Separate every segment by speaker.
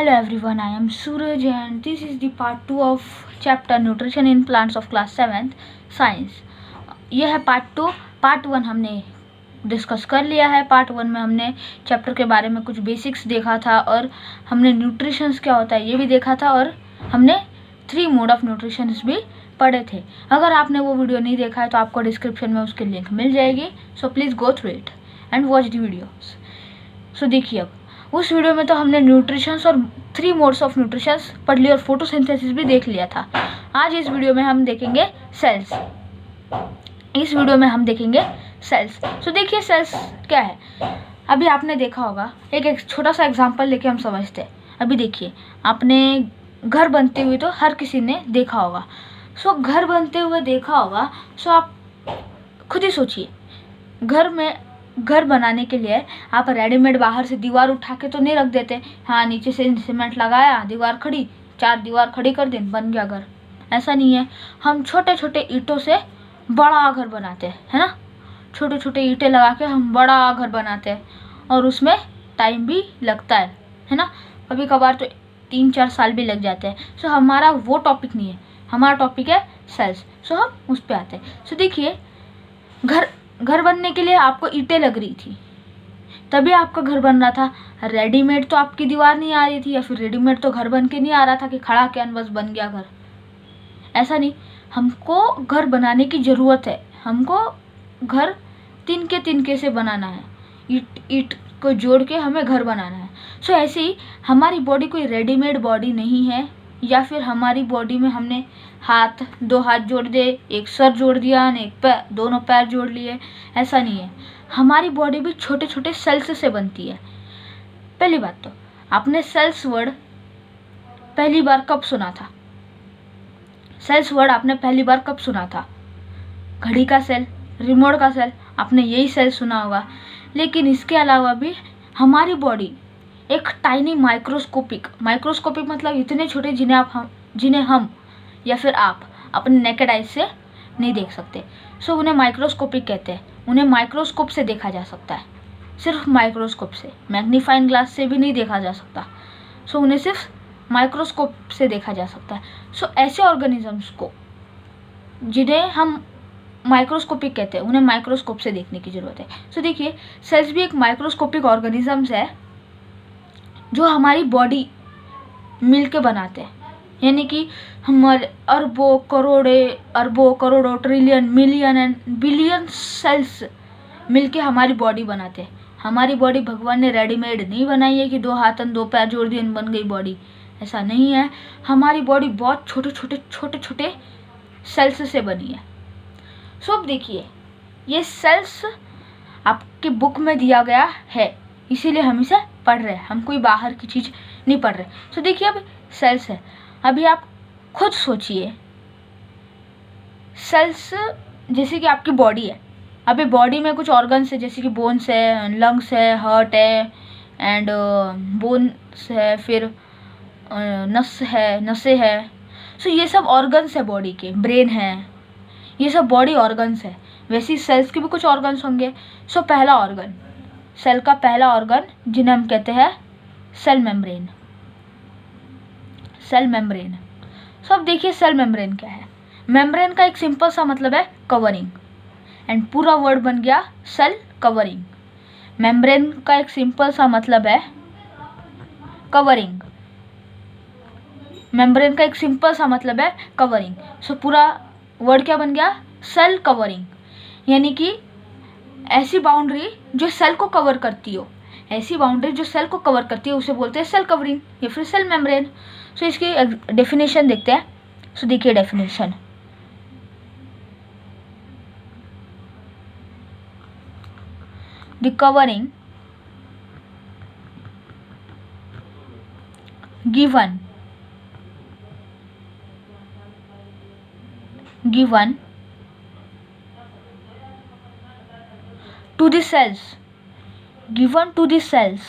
Speaker 1: Hello everyone, I am Suraj and this is the part 2 of chapter Nutrition in Plants of class 7th Science. यह है part 2। Part 1 हमने discuss कर लिया है। Part 1 में हमने चैप्टर के बारे में कुछ बेसिक्स देखा था और हमने न्यूट्रिशंस क्या होता है ये भी देखा था और हमने 3 मोड ऑफ न्यूट्रिशंस भी पढ़े थे। अगर आपने वो वीडियो नहीं देखा है तो आपको डिस्क्रिप्शन में उसकी लिंक मिल जाएगी, so please go through it and watch the videos. So देखिए, अब उस वीडियो में तो हमने न्यूट्रिशंस और 3 मोड्स ऑफ न्यूट्रिशंस पढ़ लिया और फोटोसिंथेसिस भी देख लिया था। आज इस वीडियो में हम देखेंगे सेल्स। इस वीडियो में हम देखेंगे सेल्स। सो देखिए सेल्स क्या है। अभी आपने देखा होगा, एक छोटा सा एग्जांपल लेके हम समझते हैं। अभी देखिए, आपने घर बनते हुए तो हर किसी ने देखा होगा। सो घर बनते हुए देखा होगा, सो आप खुद ही सोचिए, घर बनाने के लिए आप रेडीमेड बाहर से दीवार उठा के तो नहीं रख देते। हाँ, नीचे से सीमेंट लगाया, दीवार खड़ी, 4 दीवार खड़ी कर दी, बन गया घर। ऐसा नहीं है। हम छोटे छोटे ईंटों से बड़ा घर बनाते हैं, है ना। छोटे छोटे ईंटें लगा के हम बड़ा घर बनाते हैं और उसमें टाइम भी लगता है ना। कभी कभार तो 3-4 साल भी लग जाते हैं। सो हमारा वो टॉपिक नहीं है, हमारा टॉपिक है सेल्स। सो हम उस पर आते हैं। सो देखिए, घर बनने के लिए आपको ईंटें लग रही थी, तभी आपका घर बन रहा था। रेडीमेड तो आपकी दीवार नहीं आ रही थी, या फिर रेडीमेड तो घर बन के नहीं आ रहा था कि खड़ा किया बस बन गया घर। ऐसा नहीं, हमको घर बनाने की ज़रूरत है। हमको घर तिनके से बनाना है, ईंट को जोड़ के हमें घर बनाना है। सो ऐसे ही हमारी बॉडी कोई रेडीमेड बॉडी नहीं है, या फिर हमारी बॉडी में हमने दो हाथ जोड़ दे, एक सर जोड़ दिया, एक पैर, दोनों पैर जोड़ लिए, ऐसा नहीं है। हमारी बॉडी भी छोटे छोटे सेल्स से बनती है। पहली बात तो, आपने सेल्स वर्ड पहली बार कब सुना था? सेल्स वर्ड आपने पहली बार कब सुना था? घड़ी का सेल, रिमोट का सेल, आपने यही सेल सुना होगा। लेकिन इसके अलावा भी हमारी बॉडी एक टाइनी माइक्रोस्कोपिक मतलब इतने छोटे जिन्हें हम या फिर आप अपने नेकेड आइज से नहीं देख सकते। सो उन्हें माइक्रोस्कोपिक कहते हैं। उन्हें माइक्रोस्कोप से देखा जा सकता है, सिर्फ माइक्रोस्कोप से, मैग्नीफाइंग ग्लास से भी नहीं देखा जा सकता। सो उन्हें सिर्फ माइक्रोस्कोप से देखा जा सकता है। सो ऐसे ऑर्गेनिजम्स को जिन्हें हम माइक्रोस्कोपिक कहते हैं, उन्हें माइक्रोस्कोप से देखने की ज़रूरत है। सो देखिए, सेल्स भी एक माइक्रोस्कोपिक ऑर्गेनिजम्स है जो हमारी बॉडी मिल के बनाते हैं। यानी कि हमारे अरबों करोड़ों trillion million and billion cells मिलके हमारी बॉडी बनाते हैं। हमारी बॉडी भगवान ने रेडीमेड नहीं बनाई है कि 2 हाथ 2 पैर जोड़ दिए बन गई बॉडी। ऐसा नहीं है। हमारी बॉडी बहुत छोटे छोटे सेल्स से बनी है। सो अब देखिए, ये सेल्स आपके बुक में दिया गया है, इसीलिए हम इसे पढ़ रहे हैं। हम कोई बाहर की चीज़ नहीं पढ़ रहे। सो देखिए, अब सेल्स है। अभी आप खुद सोचिए, सेल्स जैसे कि आपकी बॉडी है। अभी बॉडी में कुछ ऑर्गन्स है, जैसे कि बोन्स है, लंग्स है, हार्ट है एंड बोन्स है, फिर नसें है। सो ये सब ऑर्गन्स है बॉडी के। ब्रेन है, ये सब बॉडी ऑर्गन्स है। वैसे ही सेल्स के भी कुछ ऑर्गन्स होंगे। सो पहला ऑर्गन, सेल का पहला ऑर्गन, जिन्हें हम कहते हैं सेल मेम्ब्रेन। सो अब देखिए, सेल मेम्ब्रेन क्या है। मेम्ब्रेन का एक सिंपल सा मतलब है कवरिंग, एंड पूरा वर्ड बन गया सेल कवरिंग। मेम्ब्रेन का एक सिंपल सा मतलब है कवरिंग। मेम्ब्रेन का एक सिंपल सा मतलब है कवरिंग। सो पूरा वर्ड क्या बन गया? Cell covering. यानी कि ऐसी बाउंड्री जो सेल को कवर करती हो, उसे बोलते हैं सेल कवरिंग या फिर सेल मेम्ब्रेन। सो इसकी डेफिनेशन देखते हैं। सो देखिए definition, the covering given to the cells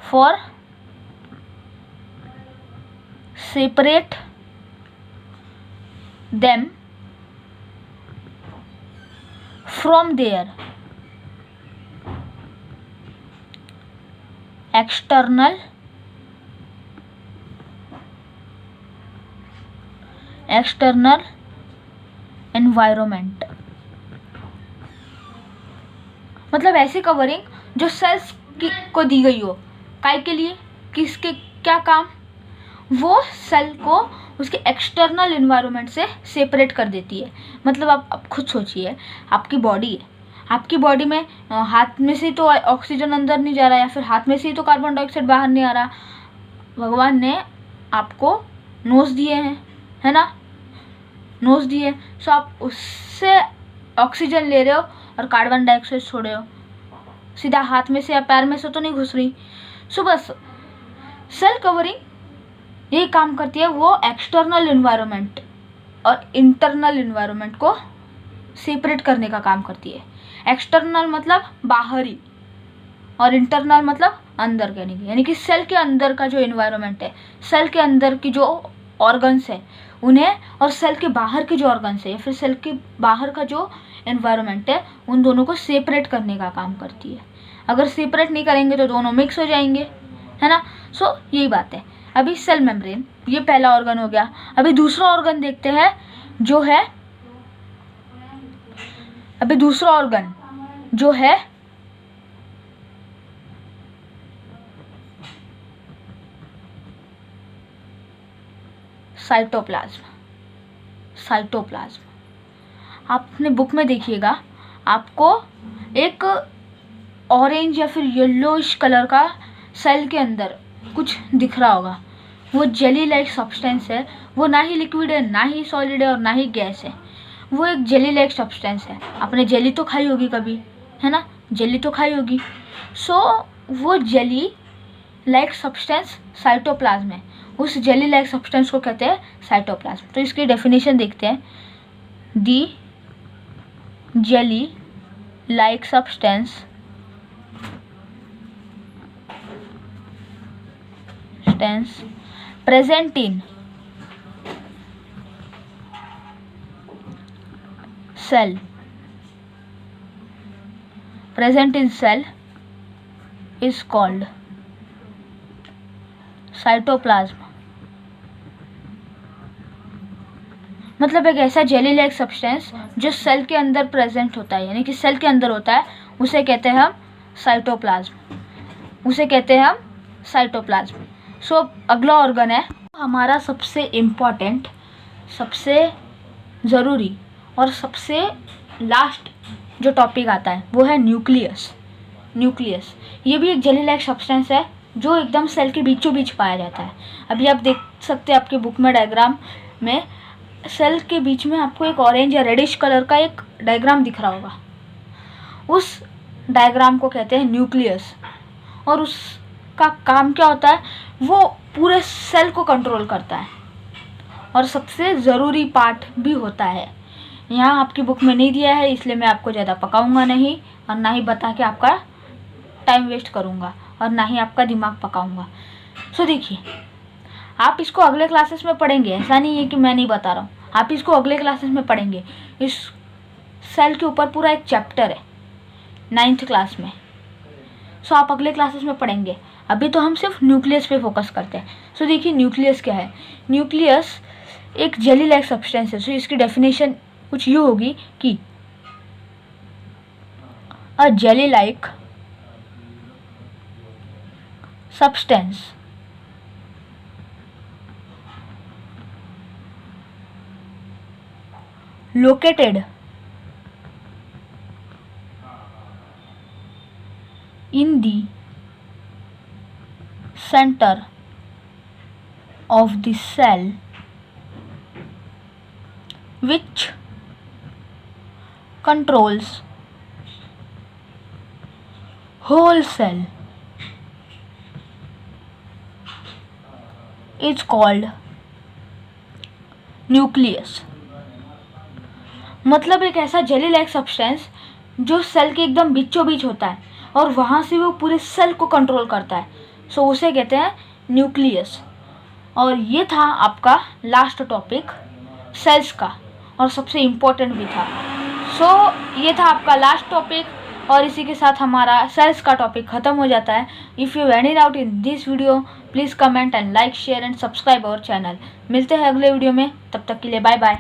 Speaker 1: for separate them from their external environment, मतलब ऐसी कवरिंग जो सेल्स को दी गई हो, काय के लिए, किसके क्या काम, वो सेल को उसके एक्सटर्नल एनवायरनमेंट से सेपरेट कर देती है। मतलब आप खुद सोचिए, आपकी बॉडी है, आपकी बॉडी में हाथ में से तो ऑक्सीजन अंदर नहीं जा रहा, या फिर हाथ में से तो कार्बन डाइऑक्साइड बाहर नहीं आ रहा। भगवान ने आपको नोज दिए हैं, है ना, नोज दिए, सो आप उससे ऑक्सीजन ले रहे हो और कार्बन डाइऑक्साइड छोड़ रहे हो, सीधा हाथ में से या पैर में से तो नहीं घुस रही। सो बस सेल कवरिंग यही काम करती है, वो एक्सटर्नल एनवायरनमेंट और इंटरनल एनवायरनमेंट को सेपरेट करने का काम करती है। एक्सटर्नल मतलब बाहरी और इंटरनल मतलब अंदर का, यानी कि सेल के अंदर का जो एनवायरनमेंट है, सेल के अंदर की जो ऑर्गन्स है उन्हें, और सेल के बाहर के जो ऑर्गन्स है या फिर सेल के बाहर का जो एनवायरनमेंट है, उन दोनों को सेपरेट करने का काम करती है। अगर सेपरेट नहीं करेंगे तो दोनों मिक्स हो जाएंगे, है ना। सो यही बात है। अभी सेल मेम्ब्रेन, ये पहला ऑर्गन हो गया। अभी दूसरा ऑर्गन देखते हैं जो है, अभी दूसरा ऑर्गन जो है साइटोप्लाज्म। साइटोप्लाज्म आपने बुक में देखिएगा, आपको एक ऑरेंज या फिर येलोइश कलर का सेल के अंदर कुछ दिख रहा होगा। वो जेली लाइक सब्सटेंस है, वो ना ही लिक्विड है, ना ही सॉलिड है और ना ही गैस है, वो एक जेली लाइक सब्सटेंस है। आपने जेली तो खाई होगी कभी, है ना, जेली तो खाई होगी। सो वो जेली लाइक सब्सटेंस साइटोप्लाज्म है, उस जेली लाइक सब्सटेंस को कहते हैं साइटोप्लाज्म। तो इसकी डेफिनेशन देखते हैं। The jelly like substance present in cell is called cytoplasm. मतलब एक ऐसा जेली लाइक सब्सटेंस जो सेल के अंदर प्रेजेंट होता है, यानी कि सेल के अंदर होता है, उसे कहते हैं हम साइटोप्लाज्म। सो अगला ऑर्गन है हमारा सबसे इम्पॉर्टेंट, सबसे ज़रूरी और सबसे लास्ट जो टॉपिक आता है वो है न्यूक्लियस। ये भी एक जेली लाइक सब्सटेंस है जो एकदम सेल के बीचों बीच पाया जाता है। अभी आप देख सकते हैं आपके बुक में डायग्राम में, सेल के बीच में आपको एक ऑरेंज या रेडिश कलर का एक डायग्राम दिख रहा होगा। उस डायग्राम को कहते हैं न्यूक्लियस। और उसका काम क्या होता है, वो पूरे सेल को कंट्रोल करता है और सबसे ज़रूरी पार्ट भी होता है। यहाँ आपकी बुक में नहीं दिया है, इसलिए मैं आपको ज़्यादा पकाऊंगा नहीं और ना ही बता के आपका टाइम वेस्ट करूँगा और ना ही आपका दिमाग पकाऊंगा। सो देखिए, आप इसको अगले क्लासेस में पढ़ेंगे, ऐसा नहीं है कि मैं नहीं बता रहा हूँ, आप इसको अगले क्लासेस में पढ़ेंगे। इस सेल के ऊपर पूरा एक चैप्टर है 9th क्लास में। सो आप अगले क्लासेस में पढ़ेंगे। अभी तो हम सिर्फ न्यूक्लियस पे फोकस करते हैं। सो देखिए न्यूक्लियस क्या है। न्यूक्लियस एक जेली लाइक सब्सटेंस है। सो इसकी डेफिनेशन कुछ यूँ होगी कि a jelly like substance located in the center of the cell which controls whole cell is called nucleus. मतलब एक ऐसा जेली लाइक सब्सटेंस जो सेल के एकदम बीचों बीच होता है और वहाँ से वो पूरे सेल को कंट्रोल करता है। सो उसे कहते हैं न्यूक्लियस। और ये था आपका लास्ट टॉपिक सेल्स का, और सबसे इम्पोर्टेंट भी था। सो ये था आपका लास्ट टॉपिक और इसी के साथ हमारा सेल्स का टॉपिक ख़त्म हो जाता है। If you any doubt in this video please comment and like share and subscribe our channel. मिलते हैं अगले वीडियो में, तब तक के लिए बाय बाय।